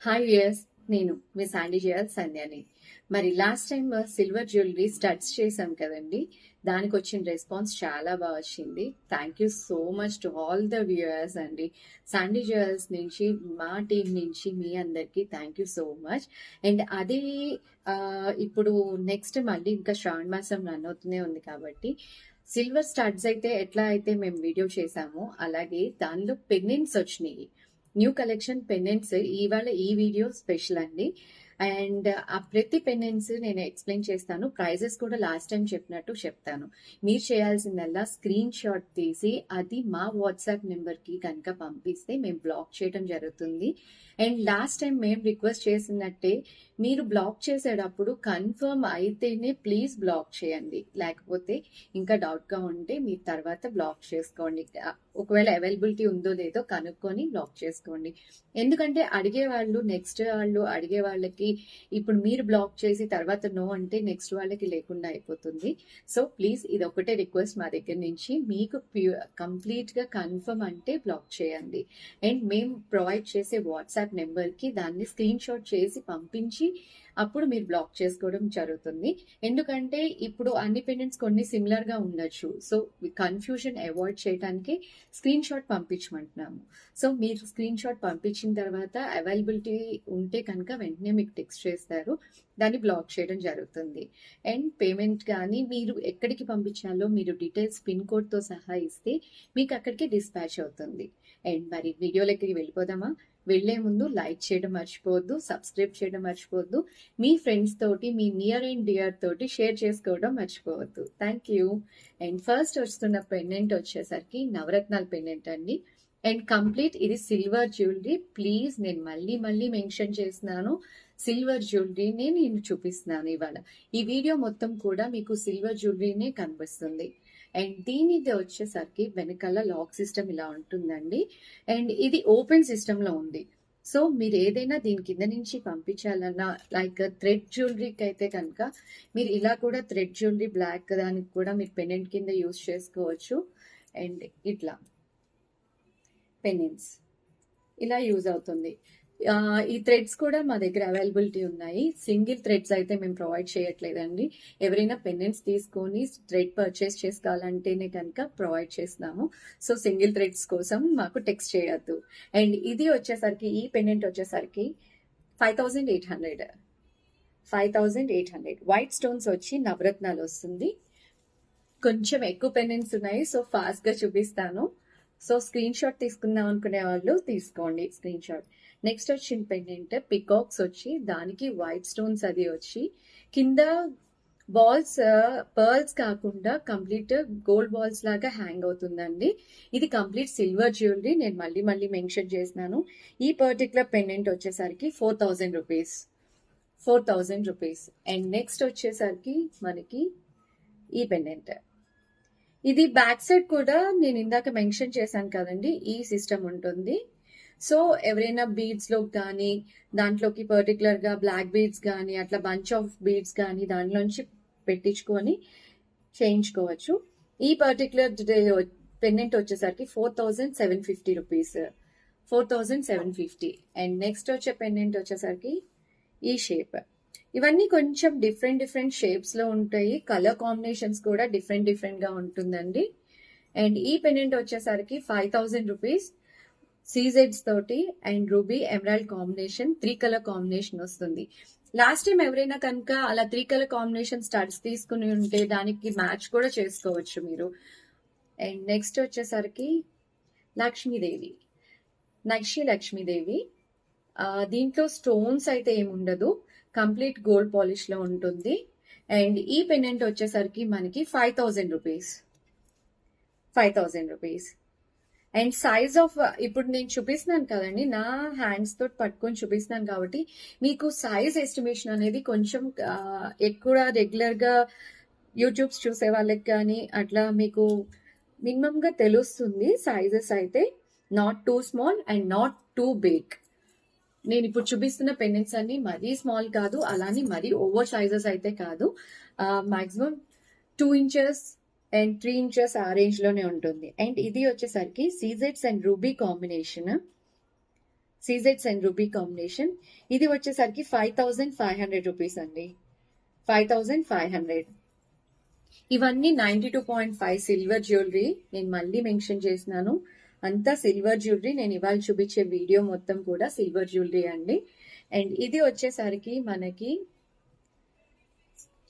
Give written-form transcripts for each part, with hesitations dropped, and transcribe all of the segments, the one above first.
Hi yes, నేను మీ Sandy జియల్ సంధ్యాని. మరి last time silver jewellery studs చేసాం కదండి, దానికి వచ్చిన రెస్పాన్స్ చాలా బాగా వచ్చింది. Thank you so much to all the viewers అండి. శాండీ జ్యువెల్స్ నుంచి, మా టీం నుంచి మీ అందరికీ thank you so much. And అదే ఇప్పుడు నెక్స్ట్ మళ్ళీ ఇంకా శ్రావణ మాసం రన్ అవుతూనే ఉంది కాబట్టి సిల్వర్ స్టడ్స్ అయితే ఎట్లా అయితే మేము వీడియో చేసామో అలాగే దానిలో పెండెంట్స్ వచ్చినాయి. న్యూ కలెక్షన్ పెండెంట్స్ ఇవాళ ఈ వీడియో స్పెషల్ అండి. అండ్ ఆ ప్రతి పెండెంట్స్ నేను ఎక్స్ప్లెయిన్ చేస్తాను. ప్రైజెస్ కూడా లాస్ట్ టైం చెప్పినట్టు చెప్తాను. మీరు చేయాల్సిందల్లా స్క్రీన్ షాట్ తీసి అది మా వాట్సాప్ నెంబర్కి కనుక పంపిస్తే మేము బ్లాక్ చేయడం జరుగుతుంది. అండ్ లాస్ట్ టైం మేము రిక్వెస్ట్ చేసినట్టే మీరు బ్లాక్ చేసేటప్పుడు కన్ఫర్మ్ అయితేనే ప్లీజ్ బ్లాక్ చేయండి, లేకపోతే ఇంకా డౌట్గా ఉంటే మీరు తర్వాత బ్లాక్ చేసుకోండి. ఒకవేళ అవైలబిలిటీ ఉందో లేదో కనుక్కొని బ్లాక్ చేసుకోండి. ఎందుకంటే అడిగే వాళ్ళు నెక్స్ట్ వాళ్ళు అడిగే వాళ్ళకి ఇప్పుడు మీరు బ్లాక్ చేసి తర్వాత నో అంటే నెక్స్ట్ వాళ్ళకి లేకుండా అయిపోతుంది. సో ప్లీజ్ ఇది ఒకటే రిక్వెస్ట్ మా దగ్గర నుంచి, మీకు కంప్లీట్ గా కన్ఫర్మ్ అంటే బ్లాక్ చేయండి. అండ్ మేము ప్రొవైడ్ చేసే వాట్సాప్ నెంబర్కి దాన్ని స్క్రీన్ షాట్ చేసి పంపించి అప్పుడు మీరు బ్లాక్ చేసుకోవడం జరుగుతుంది. ఎందుకంటే ఇప్పుడు అన్ని పెండెంట్స్ కొన్ని సిమిలర్ గా ఉండొచ్చు. సో కన్ఫ్యూజన్ అవాయిడ్ చేయడానికి స్క్రీన్ షాట్ పంపించమంటున్నాము. సో మీరు స్క్రీన్ షాట్ పంపించిన తర్వాత అవైలబిలిటీ ఉంటే కనుక వెంటనే మీకు టెక్స్ట్ చేస్తారు, దాన్ని బ్లాక్ చేయడం జరుగుతుంది. అండ్ పేమెంట్ కానీ మీరు ఎక్కడికి పంపించాలో మీరు డీటెయిల్స్ పిన్ కోడ్తో సహా ఇస్తే మీకు అక్కడికి డిస్పాచ్ అవుతుంది. అండ్ మరి వీడియోలోకి వెళ్ళిపోదామా? వెళ్లే ముందు లైక్ చేయడం మర్చిపోవద్దు, సబ్స్క్రైబ్ చేయడం మర్చిపోవద్దు, మీ ఫ్రెండ్స్ తోటి, మీ నియర్ అండ్ డియర్ తోటి షేర్ చేసుకోవడం మర్చిపోవద్దు. Thank you. అండ్ ఫస్ట్ వస్తున్న పెండెంట్ వచ్చేసరికి నవరత్నాల పెండెంట్ అండి. అండ్ కంప్లీట్ ఇది సిల్వర్ జ్యువెలరీ. ప్లీజ్ నేను మళ్ళీ మెన్షన్ చేస్తున్నాను, సిల్వర్ జ్యువెలరీనే నేను చూపిస్తున్నాను ఇవాళ. ఈ వీడియో మొత్తం కూడా మీకు సిల్వర్ జ్యువెలరీనే కనిపిస్తుంది. అండ్ దీనిది వచ్చేసరికి వెనకాల లాక్ సిస్టమ్ ఇలా ఉంటుందండి. అండ్ ఇది ఓపెన్ సిస్టమ్ లో ఉంది. సో మీరు ఏదైనా దీని కింద నుంచి పంపించాలన్నా, లైక్ థ్రెడ్ జ్యువెలరీకి అయితే కనుక మీరు ఇలా కూడా థ్రెడ్ జ్యువెలరీ బ్లాక్ దానికి కూడా మీరు పెండెంట్ కింద యూస్ చేసుకోవచ్చు. అండ్ ఇట్లా పెండెంట్స్ ఇలా యూజ్ అవుతుంది. ఈ థ్రెడ్స్ కూడా మా దగ్గర అవైలబిలిటీ ఉన్నాయి. సింగిల్ థ్రెడ్స్ అయితే మేము ప్రొవైడ్ చేయట్లేదండి. ఎవరైనా పెండెంట్స్ తీసుకొని థ్రెడ్ పర్చేస్ చేసుకోవాలంటేనే కనుక ప్రొవైడ్ చేస్తున్నాము. సో సింగిల్ థ్రెడ్స్ కోసం మాకు టెక్స్ట్ చేయొద్దు. అండ్ ఇది వచ్చేసరికి ఈ పెండెంట్ వచ్చేసరికి 5800 వైట్ స్టోన్స్ వచ్చి నవరత్నాలు వస్తుంది. కొంచెం ఎక్కువ పెండెంట్స్ ఉన్నాయి, సో ఫాస్ట్ గా చూపిస్తాను. సో స్క్రీన్ షాట్ తీసుకుందాం అనుకునే వాళ్ళు తీసుకోండి స్క్రీన్ షాట్. నెక్స్ట్ వచ్చిన పెండెంట్ పికాక్స్ వచ్చి దానికి వైట్ స్టోన్స్ అది వచ్చి కింద బాల్స్ పర్ల్స్ కాకుండా కంప్లీట్ గోల్డ్ బాల్స్ లాగా హ్యాంగ్ అవుతుందండి. ఇది కంప్లీట్ సిల్వర్ జ్యువెలరీ. నేను మళ్ళీ మెన్షన్ చేసినాను. ఈ పర్టికులర్ పెండెంట్ వచ్చేసరికి 4000 రూపీస్. అండ్ నెక్స్ట్ వచ్చేసరికి మనకి ఈ పెండెంట్, ఇది బ్యాక్ సైడ్ కూడా నేను ఇందాక మెన్షన్ చేశాను కదండి, ఈ సిస్టమ్ ఉంటుంది. సో ఎవరైనా బీడ్స్ లో కానీ దాంట్లోకి పర్టికులర్ గా బ్లాక్ బీడ్స్ కానీ అట్లా బంచ్ ఆఫ్ బీడ్స్ కానీ దాంట్లోంచి పెట్టించుకొని చేయించుకోవచ్చు. ఈ పర్టికులర్ పెండెంట్ వచ్చేసరికి 4750 రూపీస్. 4750. అండ్ నెక్స్ట్ వచ్చే పెండెంట్ వచ్చేసరికి ఈ షేప్. ఇవన్నీ కొంచెం డిఫరెంట్ షేప్స్ లో ఉంటాయి. కలర్ కాంబినేషన్స్ కూడా డిఫరెంట్ గా ఉంటుందండి. అండ్ ఈ పెండెంట్ వచ్చేసరికి 5000 రూపీస్. సీజెడ్స్ తోటి and ruby emerald combination 3 colour combination వస్తుంది. లాస్ట్ టైం ఎవరైనా కనుక అలా 3 కలర్ కాంబినేషన్ స్టడ్స్ తీసుకుని ఉంటే దానికి మ్యాచ్ కూడా చేసుకోవచ్చు మీరు. అండ్ నెక్స్ట్ వచ్చేసరికి లక్ష్మీదేవి. దీంట్లో స్టోన్స్ అయితే ఏముండదు, కంప్లీట్ గోల్డ్ పాలిష్ లో ఉంటుంది. అండ్ ఈ పెండెంట్ వచ్చేసరికి మనకి 5000 రూపీస్. అండ్ సైజ్ ఆఫ్ ఇప్పుడు నేను చూపిస్తున్నాను కదండి, నా హ్యాండ్స్ తోటి పట్టుకొని చూపిస్తున్నాను కాబట్టి మీకు సైజ్ ఎస్టిమేషన్ అనేది కొంచెం ఎక్కువ రెగ్యులర్ గా యూట్యూబ్స్ చూసే వాళ్ళకి కానీ అట్లా మీకు మినిమం గా తెలుస్తుంది. సైజెస్ అయితే not too small and not too big. నేను ఇప్పుడు చూపిస్తున్న పెండెంట్స్ అన్ని మరీ స్మాల్ కాదు, అలానే మరీ ఓవర్ సైజెస్ అయితే కాదు. మాక్సిమం 2 inches అండ్ 3 inches ఆ రేంజ్ లోనే ఉంటుంది. అండ్ ఇది వచ్చేసరికి సీజెడ్స్ అండ్ రూబీ కాంబినేషన్. సీజెడ్స్ అండ్ రూబీ కాంబినేషన్. ఇది వచ్చేసరికి 5500 రూపీస్ అండి. 5500. ఇవన్నీ 92.5 సిల్వర్ జ్యువెలరీ. నేను మళ్ళీ మెన్షన్ చేసినాను, అంతా సిల్వర్ జ్యువెలరీ. నేను ఇవాళ చూపించే వీడియో మొత్తం కూడా సిల్వర్ జ్యువెలరీ అండి. అండ్ ఇది వచ్చేసరికి మనకి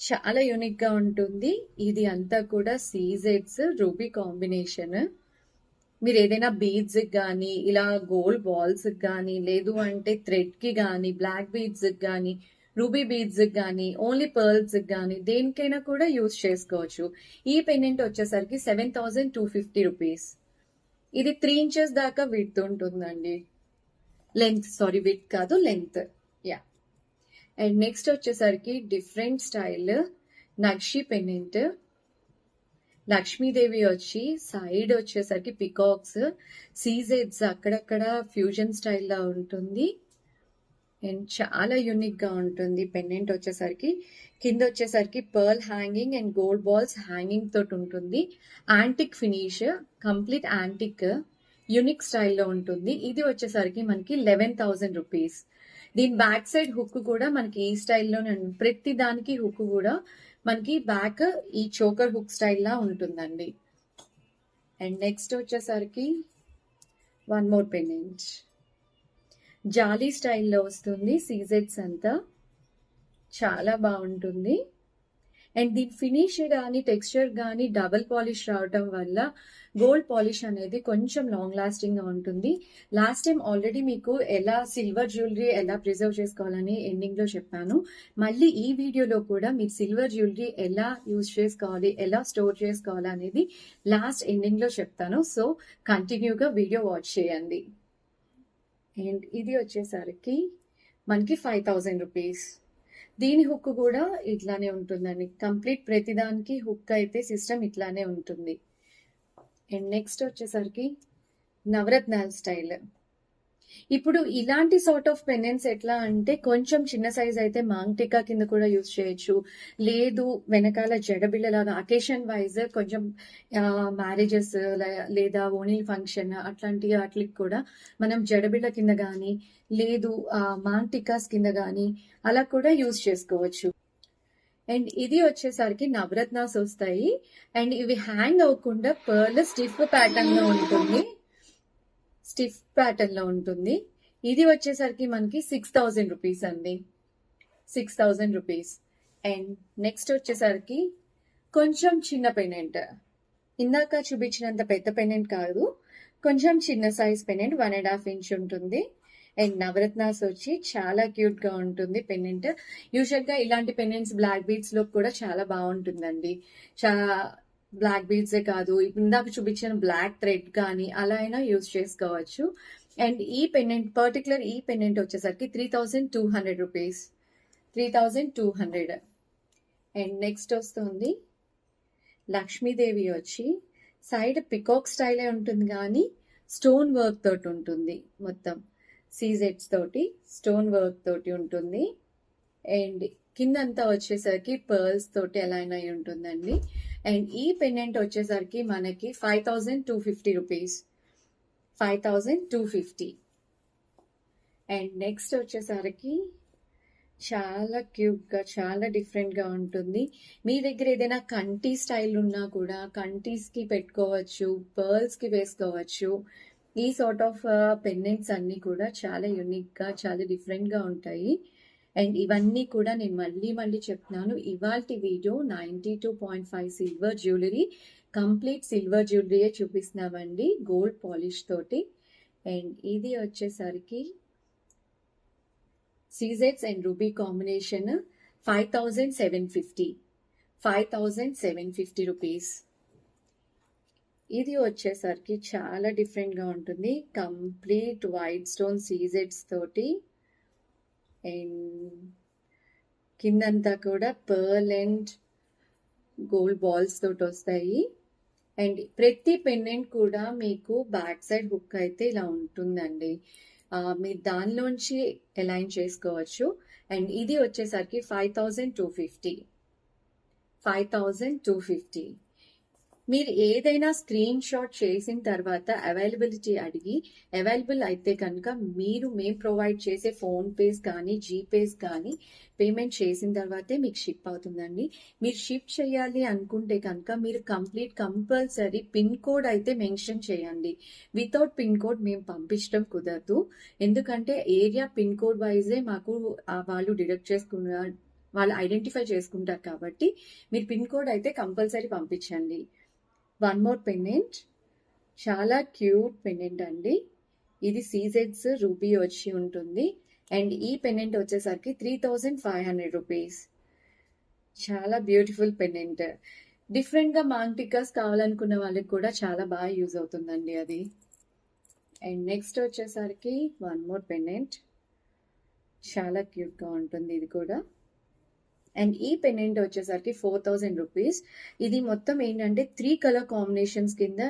చాలా యూనిక్ గా ఉంటుంది. ఇది అంతా కూడా సీజెడ్స్ రూబీ కాంబినేషన్. మీరు ఏదైనా బీడ్స్ కానీ, ఇలా గోల్డ్ బాల్స్ కానీ, లేదు అంటే థ్రెడ్ కి కానీ, బ్లాక్ బీడ్స్ కానీ, రూబీ బీడ్స్ కానీ, ఓన్లీ పర్ల్స్ కానీ, దేనికైనా కూడా యూజ్ చేసుకోవచ్చు. ఈ పెండెంట్ వచ్చేసరికి 7250 రూపీస్. ఇది 3 ఇంచెస్ దాకా విడ్త్ ఉంటుందండి. లెంత్, సారీ విడ్త్ కాదు, లెంత్. యా. అండ్ నెక్స్ట్ వచ్చేసరికి డిఫరెంట్ స్టైల్ నక్షి పెండెంట్. లక్ష్మీదేవి వచ్చి సైడ్ వచ్చేసరికి పికాక్స్, సీజెడ్స్ అక్కడక్కడ ఫ్యూజన్ స్టైల్లో ఉంటుంది. అండ్ చాలా యూనిక్ గా ఉంటుంది పెండెంట్ వచ్చేసరికి. కింద వచ్చేసరికి pearl hanging and gold balls hanging తోటి ఉంటుంది. Antique finish, complete antique unique స్టైల్లో ఉంటుంది. ఇది వచ్చేసరికి మనకి 11,000 రూపీస్. దీని బ్యాక్ సైడ్ హుక్ కూడా మనకి ఈ స్టైల్లోనే, ప్రతి దానికి హుక్ కూడా మనకి బ్యాక్ ఈ చోకర్ హుక్ స్టైల్లా ఉంటుందండి. అండ్ నెక్స్ట్ వచ్చేసరికి వన్ మోర్ పెండెంట్ జాలీ స్టైల్లో వస్తుంది. సీజెడ్స్ అంతా చాలా బాగుంటుంది. అండ్ దీని ఫినిష్ కానీ, టెక్స్చర్ కానీ డబుల్ పాలిష్ రావటం వల్ల గోల్డ్ పాలిష్ అనేది కొంచెం లాంగ్ లాస్టింగ్ గా ఉంటుంది. లాస్ట్ టైం ఆల్రెడీ మీకు ఎలా సిల్వర్ జ్యువెలరీ ఎలా ప్రిజర్వ్ చేసుకోవాలని ఎండింగ్ లో చెప్పాను. మళ్ళీ ఈ వీడియోలో కూడా మీరు సిల్వర్ జ్యువెలరీ ఎలా యూజ్ చేసుకోవాలి, ఎలా స్టోర్ చేసుకోవాలి అనేది లాస్ట్ ఎండింగ్ లో చెప్తాను. సో కంటిన్యూగా వీడియో వాచ్ చేయండి. అండ్ ఇది వచ్చేసరికి మనకి 5000 రూపీస్. దీని హుక్ కూడా ఇట్లానే ఉంటుందండి. కంప్లీట్ ప్రతిదానికి హుక్ అయితే సిస్టమ్ ఇట్లానే ఉంటుంది. అండ్ నెక్స్ట్ వచ్చేసరికి నవరత్నాల స్టైల్. ఇప్పుడు ఇలాంటి సార్ట్ ఆఫ్ పెండెంట్స్ ఎట్లా అంటే కొంచెం చిన్న సైజ్ అయితే మాంగ్ టిక్కా కింద కూడా యూజ్ చేయొచ్చు. లేదు వెనకాల జడబిళ్ళలాగా అకేషన్ వైజ్ కొంచెం మ్యారేజెస్ లేదా ఓణీల్ ఫంక్షన్ అట్లాంటి వాటికి కూడా మనం జడబిళ్ళ కింద కానీ, లేదు మాంగ్ టిక్కాస్ కింద కానీ అలా కూడా యూజ్ చేసుకోవచ్చు. అండ్ ఇది వచ్చేసరికి నవరత్నాస్ వస్తాయి. అండ్ ఇవి హ్యాంగ్ అవ్వకుండా పర్ల్ స్టిఫ్ ప్యాటర్న్ లో ఉంటుంది. స్టిఫ్ ప్యాటర్న్ లో ఉంటుంది. ఇది వచ్చేసరికి మనకి 6000 రూపీస్ అండి. 6000 రూపీస్. అండ్ నెక్స్ట్ వచ్చేసరికి కొంచెం చిన్న పెండెంట్. ఇందాక చూపించినంత పెద్ద పెండెంట్ కాదు, కొంచెం చిన్న సైజ్ పెండెంట్, 1.5 ఇంచ్ ఉంటుంది. అండ్ నవరత్నాస్ వచ్చి చాలా క్యూట్ గా ఉంటుంది పెండెంట్. యూజువల్ గా ఇలాంటి పెండెంట్స్ బ్లాక్ బీడ్స్ లో కూడా చాలా బాగుంటుందండి. బ్లాక్ బీడ్సే కాదు, ఇందాక చూపించిన బ్లాక్ థ్రెడ్ కానీ అలా అయినా యూజ్ చేసుకోవచ్చు. అండ్ ఈ పెండెంట్ పర్టికులర్ ఈ పెండెంట్ వచ్చేసరికి 3200 రూపీస్. 3200. అండ్ నెక్స్ట్ వస్తుంది లక్ష్మీదేవి వచ్చి సైడ్ పికాక్ స్టైలే ఉంటుంది కానీ స్టోన్ వర్క్ తోటి ఉంటుంది. మొత్తం సీజెడ్స్ తోటి స్టోన్ వర్క్ తోటి ఉంటుంది. అండ్ కిందంతా వచ్చేసరికి పర్ల్స్ తోటి ఎలా అయినా ఉంటుందండి. అండ్ ఈ పెండెంట్ వచ్చేసరికి మనకి 5250 రూపీస్. 5250. అండ్ నెక్స్ట్ వచ్చేసరికి చాలా క్యూట్ గా, చాలా డిఫరెంట్ గా ఉంటుంది. మీ దగ్గర ఏదైనా కంటి స్టైల్ ఉన్నా కూడా కంటీస్ కి పెట్టుకోవచ్చు, పర్ల్స్ కి వేసుకోవచ్చు. ఈ సార్ట్ ఆఫ్ పెండెంట్స్ అన్ని కూడా చాలా యూనిక్ గా, చాలా డిఫరెంట్ గా ఉంటాయి. అండ్ ఇవన్నీ కూడా నేను మళ్ళీ చెప్తున్నాను, ఇవాల్టి video 92.5 silver jewellery, complete silver జ్యువెలరీయే చూపిస్తున్నామండి గోల్డ్ పాలిష్ తోటి. అండ్ ఇది వచ్చేసరికి సీజెడ్స్ అండ్ రూబీ కాంబినేషన్ 5750. 5750 రూపీస్. ఇది వచ్చేసరికి చాలా డిఫరెంట్ గా ఉంటుంది. కంప్లీట్ వైట్ స్టోన్ సీజెడ్స్ తోటి అండ్ కిందంతా కూడా పర్ల్ అండ్ గోల్డ్ బాల్స్ తోటి వస్తాయి. అండ్ ప్రతి పెండెంట్ కూడా మీకు బ్యాక్ సైడ్ హుక్ అయితే ఇలా ఉంటుందండి. మీరు దానిలోంచి అలైన్ చేసుకోవచ్చు. అండ్ ఇది వచ్చేసరికి 5250. 5250. మీరు ఏదైనా స్క్రీన్ షాట్ చేసిన తర్వాత అవైలబిలిటీ అడిగి అవైలబుల్ అయితే కనుక మేము ప్రొవైడ్ చేసే ఫోన్ పేస్ కానీ జీపేస్ కానీ పేమెంట్ చేసిన తర్వాతే మీకు షిప్ అవుతుందండి. మీరు షిప్ చేయాలి అనుకుంటే కనుక మీరు కంపల్సరీ పిన్ కోడ్ అయితే మెన్షన్ చేయండి. వితౌట్ పిన్ కోడ్ మేము పంపించడం కుదరదు. ఎందుకంటే ఏరియా పిన్ కోడ్ వైజే మాకు వాళ్ళు డిడక్ట్ చేసుకున్నారు, వాళ్ళు ఐడెంటిఫై చేసుకుంటారు. కాబట్టి మీరు పిన్ కోడ్ అయితే కంపల్సరీ పంపించండి. వన్ మోర్ పెండెంట్, చాలా క్యూట్ పెండెంట్ అండి. ఇది సీజెడ్స్ రూబీ వచ్చి ఉంటుంది. అండ్ ఈ పెండెంట్ వచ్చేసరికి 3500 రూపీస్. చాలా బ్యూటిఫుల్ పెండెంట్. డిఫరెంట్ గా మాంటికస్ కావాలనుకున్న వాళ్ళకి కూడా చాలా బాగా యూజ్ అవుతుందండి అది. అండ్ నెక్స్ట్ వచ్చేసరికి వన్ మోర్ పెండెంట్, చాలా క్యూట్ గా ఉంటుంది ఇది కూడా. అండ్ ఈ పెండెంట్ వచ్చేసరికి 4000 రూపీస్. ఇది మొత్తం ఏంటంటే 3 కలర్ కాంబినేషన్స్ కింద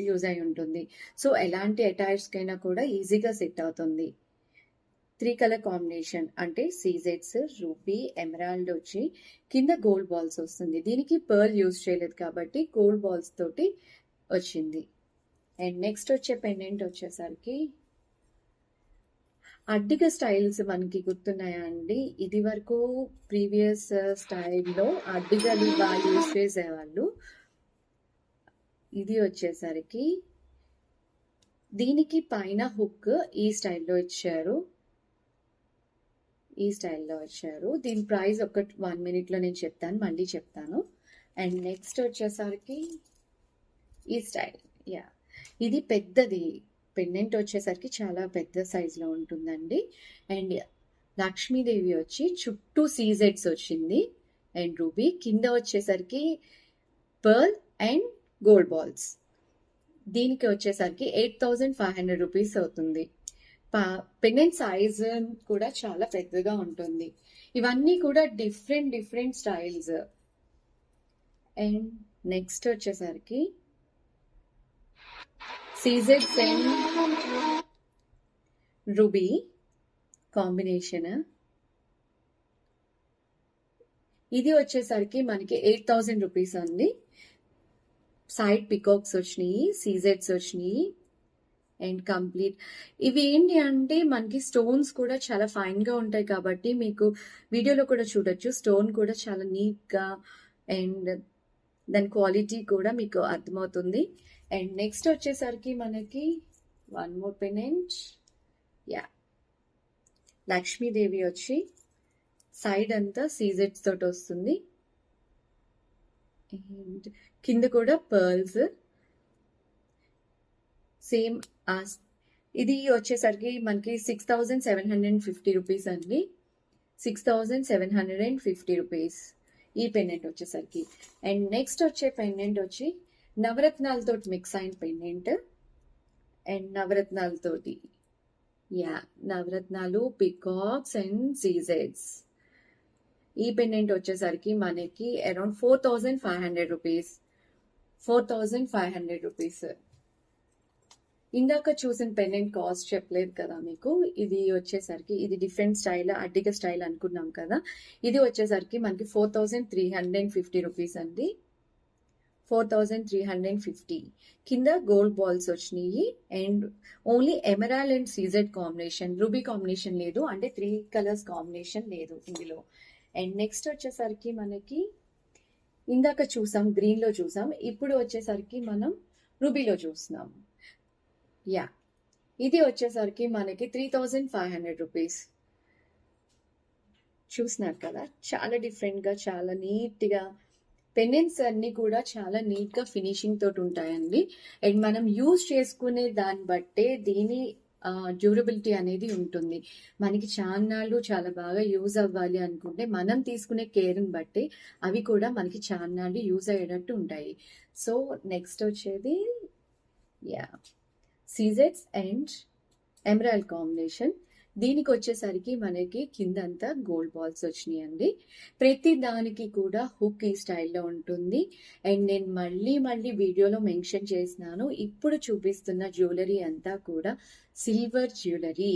యూజ్ అయి ఉంటుంది. సో ఎలాంటి అటైర్స్ కైనా కూడా ఈజీగా సెట్ అవుతుంది. 3 కలర్ కాంబినేషన్ అంటే సీజెడ్స్, రూబీ, ఎమరాల్డ్ వచ్చి కింద గోల్డ్ బాల్స్ వస్తుంది. దీనికి పర్ల్ యూజ్ చేయలేదు కాబట్టి గోల్డ్ బాల్స్ తోటి వచ్చింది. అండ్ నెక్స్ట్ వచ్చే పెండెంట్ వచ్చేసరికి అడ్డిక స్టైల్స్ మనకి గుర్తున్నాయా అండి? ఇది వరకు ప్రీవియస్ స్టైల్లో అడ్డికలు బాగా యూజ్ చేసేవాళ్ళు. ఇది వచ్చేసరికి దీనికి పైన హుక్ ఈ స్టైల్లో ఇచ్చారు. దీని ప్రైస్ ఒక 1 minute లో నేను చెప్తాను, మళ్ళీ చెప్తాను. అండ్ నెక్స్ట్ వచ్చేసరికి ఈ స్టైల్, ఇది పెద్దది పెండెంట్ వచ్చేసరికి చాలా పెద్ద సైజులో ఉంటుందండి. అండ్ లక్ష్మీదేవి వచ్చి చుట్టూ సీజెడ్స్ వచ్చింది. అండ్ రూబీ కింద వచ్చేసరికి పర్ల్ అండ్ గోల్డ్ బాల్స్. దీనికి వచ్చేసరికి 8500 రూపీస్ అవుతుంది. పెండెంట్ సైజ్ కూడా చాలా పెద్దగా ఉంటుంది. ఇవన్నీ కూడా డిఫరెంట్ స్టైల్స్. అండ్ నెక్స్ట్ వచ్చేసరికి సీజెడ్స్ అండ్ రూబీ కాంబినేషన్. ఇది వచ్చేసరికి మనకి 8000 రూపీస్ అండి. సైడ్ పికాక్స్ వచ్చినాయి, సీజెడ్స్ వచ్చినాయి అండ్ కంప్లీట్. ఇవి ఏంటి అంటే మనకి స్టోన్స్ కూడా చాలా ఫైన్ గా ఉంటాయి కాబట్టి మీకు వీడియోలో కూడా చూడొచ్చు. స్టోన్ కూడా చాలా నీట్ గా అండ్ దాని క్వాలిటీ కూడా మీకు అర్థమవుతుంది. అండ్ నెక్స్ట్ వచ్చేసరికి మనకి వన్ మోర్ పెండెంట్, లక్ష్మీదేవి వచ్చి సైడ్ అంతా సీజెడ్స్ తోటి వస్తుంది. అండ్ కింద కూడా పర్ల్స్ సేమ్. ఇది వచ్చేసరికి మనకి 6750 రూపీస్ అండి. 6750 రూపీస్ ఈ పెండెంట్ వచ్చేసరికి. అండ్ నెక్స్ట్ వచ్చే పెండెంట్ వచ్చి నవరత్నాలతోటి మిక్స్ అయిన పెండెంట్. అండ్ నవరత్నాలతోటి నవరత్నాలు, పికాక్స్ అండ్ సీజెడ్స్. ఈ పెండెంట్ వచ్చేసరికి మనకి అరౌండ్ 4500 రూపీస్. 4500 రూపీస్. ఇందాక చూసిన పెండెంట్ కాస్ట్ చెప్పలేదు కదా మీకు. ఇది వచ్చేసరికి ఇది డిఫరెంట్ స్టైల్, అడ్డిక స్టైల్ అనుకున్నాం కదా. ఇది వచ్చేసరికి మనకి 4350 రూపీస్ అండి. 4350. కింద గోల్డ్ బాల్స్ వచ్చినాయి and only emerald and CZ combination, ruby combination లేదు, అంటే 3 కలర్స్ కాంబినేషన్ లేదు ఇందులో. అండ్ నెక్స్ట్ వచ్చేసరికి మనకి ఇందాక చూసాం గ్రీన్ లో చూసాం, ఇప్పుడు వచ్చేసరికి మనం రూబీలో చూస్తున్నాం. ఇది వచ్చేసరికి మనకి 3500 రూపీస్. చూస్తున్నారు కదా, చాలా డిఫరెంట్ గా, చాలా నీట్ గా పెండెంట్స్ అన్ని కూడా చాలా నీట్ గా ఫినిషింగ్ తోటి ఉంటాయండి. అండ్ మనం యూజ్ చేసుకునే దాన్ని బట్టే దీని డ్యూరబిలిటీ అనేది ఉంటుంది. మనకి చాన్నాళ్ళు చాలా బాగా యూజ్ అవ్వాలి అనుకుంటే మనం తీసుకునే కేర్ని బట్టి అవి కూడా మనకి చాన్నాళ్ళు యూజ్ అయ్యేటట్టు ఉంటాయి. సో నెక్స్ట్ వచ్చేది సీజెడ్స్ అండ్ ఎమరాల్డ్ కాంబినేషన్. దీనికి వచ్చేసరికి మనకి కిందంతా గోల్డ్ బాల్స్ వచ్చినాయండి. ప్రతి దానికి కూడా హుక్ ఈ స్టైల్లో ఉంటుంది. అండ్ నేను మళ్ళీ వీడియోలో మెన్షన్ చేసినాను, ఇప్పుడు చూపిస్తున్న జ్యువెలరీ అంతా కూడా సిల్వర్ జ్యువెలరీ.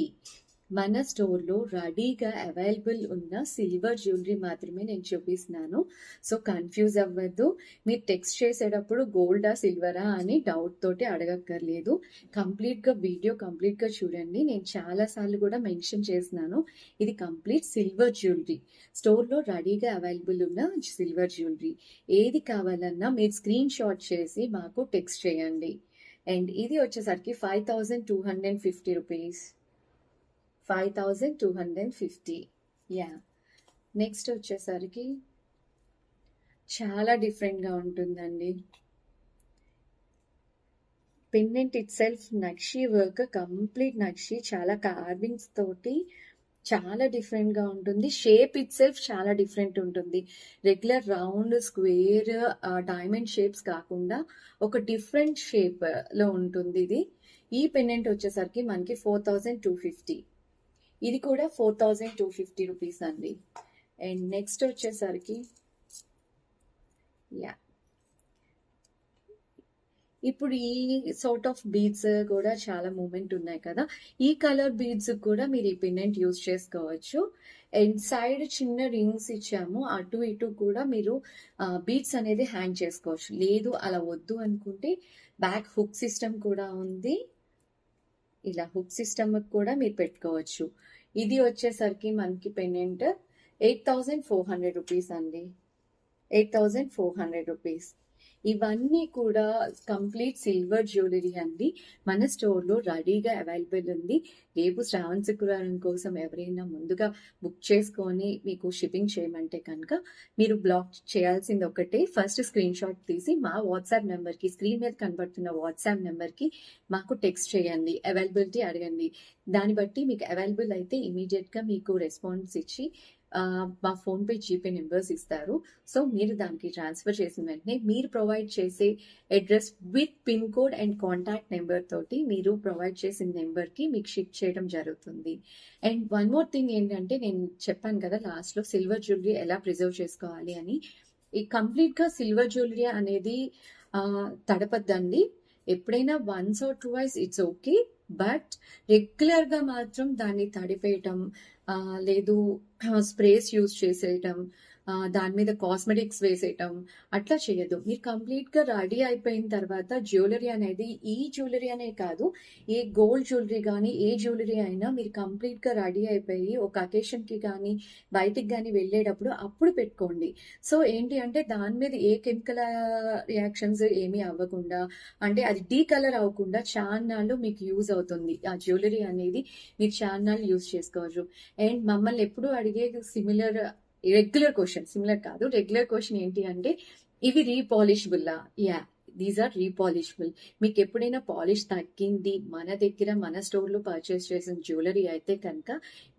మన స్టోర్లో రెడీగా అవైలబుల్ ఉన్న సిల్వర్ జ్యువెలరీ మాత్రమే నేను చూపిస్తున్నాను. సో కన్ఫ్యూజ్ అవ్వద్దు. మీరు టెక్స్ట్ చేసేటప్పుడు గోల్డా సిల్వరా అని డౌట్ తోటి అడగక్కర్లేదు. వీడియో కంప్లీట్గా చూడండి. నేను చాలాసార్లు కూడా మెన్షన్ చేస్తున్నాను, ఇది కంప్లీట్ సిల్వర్ జ్యువెలరీ. స్టోర్లో రెడీగా అవైలబుల్ ఉన్న సిల్వర్ జ్యువెలరీ. ఏది కావాలన్నా మీరు స్క్రీన్ షాట్ చేసి మాకు టెక్స్ట్ చేయండి. అండ్ ఇది వచ్చేసరికి 5250 రూపీస్. 5250. యా. నెక్స్ట్ వచ్చేసరికి చాలా డిఫరెంట్గా ఉంటుందండి. పెండెంట్ ఇట్ సెల్ఫ్ నక్షి వర్క్, కంప్లీట్ నక్షి, చాలా కార్వింగ్స్ తోటి చాలా డిఫరెంట్గా ఉంటుంది. షేప్ ఇట్ సెల్ఫ్ చాలా డిఫరెంట్ ఉంటుంది. Regular round, square, diamond shapes కాకుండా ఒక డిఫరెంట్ షేప్లో ఉంటుంది ఇది. ఈ పెండెంట్ వచ్చేసరికి మనకి 4250. ఇది కూడా 4250 రూపీస్ అండి. అండ్ నెక్స్ట్ వచ్చేసరికి యా, ఇప్పుడు ఈ సార్ట్ ఆఫ్ బీడ్స్ కూడా చాలా మూమెంట్ ఉన్నాయి కదా, ఈ కలర్ బీడ్స్ కూడా మీరు ఈ పెండెంట్ యూజ్ చేసుకోవచ్చు. అండ్ సైడ్ చిన్న రింగ్స్ ఇచ్చాము, అటు ఇటు కూడా మీరు బీడ్స్ అనేది హ్యాంగ్ చేసుకోవచ్చు. లేదు అలా వద్దు అనుకుంటే బ్యాక్ హుక్ సిస్టమ్ కూడా ఉంది. ఇలా హుక్ సిస్టమ్ కూడా మీరు పెట్టుకోవచ్చు. ఇది వచ్చేసరికి మనకి పెండెంట్ 8400 రూపీస్ అండి. 8400 రూపీస్. ఇవన్నీ కూడా కంప్లీట్ సిల్వర్ జ్యువెలరీ అండి. మన స్టోర్లో రెడీగా అవైలబుల్ ఉంది. రేపు శ్రావణ శుక్రవారం కోసం ఎవరైనా ముందుగా బుక్ చేసుకొని మీకు షిప్పింగ్ చేయమంటే కనుక మీరు బ్లాక్ చేయాల్సింది ఒకటే, ఫస్ట్ స్క్రీన్ షాట్ తీసి మా వాట్సాప్ నెంబర్కి, స్క్రీన్ మీద కనబడుతున్న వాట్సాప్ నెంబర్కి మాకు టెక్స్ట్ చేయండి, అవైలబిలిటీ అడగండి. దాన్ని బట్టి మీకు అవైలబుల్ అయితే ఇమీడియట్గా మీకు రెస్పాన్స్ ఇచ్చి మా ఫోన్పే, జీపే నెంబర్స్ ఇస్తారు. సో మీరు దానికి ట్రాన్స్ఫర్ చేసిన వెంటనే మీరు ప్రొవైడ్ చేసే address with pin code and contact number తోటి మీరు ప్రొవైడ్ చేసిన నెంబర్కి మీకు షిప్ చేయడం జరుగుతుంది. అండ్ వన్ మోర్ థింగ్ ఏంటంటే, నేను చెప్పాను కదా లాస్ట్లో సిల్వర్ జ్యువెలరీ ఎలా ప్రిజర్వ్ చేసుకోవాలి అని. ఈ కంప్లీట్గా సిల్వర్ జ్యువెలరీ అనేది తడపద్దండి. ఎప్పుడైనా once or twice it's okay, but రెగ్యులర్గా మాత్రం దాన్ని తడిపేయటం, లేదు స్ప్రేస్ యూజ్ చేసేయటం, దాని మీద కాస్మెటిక్స్ వేసేయటం అట్లా చేయదు. మీరు కంప్లీట్గా రెడీ అయిపోయిన తర్వాత జ్యువెలరీ అనేది, ఈ జ్యువెలరీ అనే కాదు, ఏ గోల్డ్ జ్యువెలరీ కానీ ఏ జ్యువెలరీ అయినా మీరు కంప్లీట్గా రెడీ అయిపోయి ఒక అకేషన్కి కానీ బయటికి కానీ వెళ్ళేటప్పుడు అప్పుడు పెట్టుకోండి. సో ఏంటి అంటే దాని మీద ఏ కెమికల్ రియాక్షన్స్ ఏమీ అవ్వకుండా, అంటే అది డీ కలర్ అవ్వకుండా చాన్నాళ్ళు మీకు యూజ్ అవుతుంది. ఆ జ్యువెలరీ అనేది మీరు చాన్నాళ్ళు యూజ్ చేసుకోవచ్చు. అండ్ మమ్మల్ని ఎప్పుడు అడిగే రెగ్యులర్ క్వశ్చన్ ఏంటి అంటే, ఇవి రీపాలిషబుల్లా? Yeah, these are repolishable. మీకు ఎప్పుడైనా పాలిష్ తగ్గింది మన దగ్గర మన స్టోర్లో పర్చేస్ చేసిన జ్యువెలరీ అయితే కనుక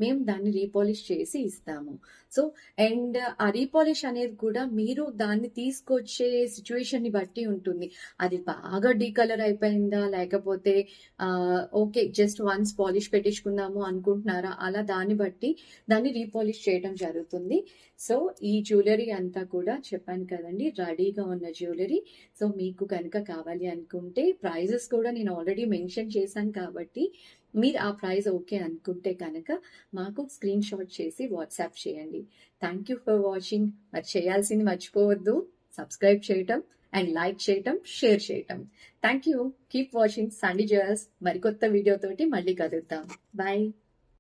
మేము దాన్ని రీపాలిష్ చేసి ఇస్తాము. సో అండ్ ఆ రీపాలిష్ అనేది కూడా మీరు దాన్ని తీసుకొచ్చే సిచ్యువేషన్ని బట్టి ఉంటుంది. అది బాగా డీకలర్ అయిపోయిందా, లేకపోతే ఓకే జస్ట్ వన్స్ పాలిష్ పెట్టించుకుందాము అనుకుంటున్నారా, అలా దాన్ని బట్టి దాన్ని రీపాలిష్ చేయడం జరుగుతుంది. సో ఈ జ్యువెలరీ అంతా కూడా చెప్పాను కదండి, రెడీగా ఉన్న జ్యువెలరీ. సో మీకు కనుక కావాలి అనుకుంటే ప్రైజెస్ కూడా నేను ఆల్రెడీ మెన్షన్ చేశాను కాబట్టి మీరు ఆ ప్రైస్ ఓకే అనుకుంటే కనుక మాకు స్క్రీన్ షాట్ చేసి వాట్సాప్ చేయండి. Thank you for watching. మరి చేయాల్సింది మర్చిపోవద్దు, సబ్స్క్రైబ్ చేయటం అండ్ లైక్ చేయటం, షేర్ చేయటం. Thank you. Keep watching Sandy jewels. మరికొత్త వీడియోతోటి మళ్ళీ కలుద్దాం. బాయ్.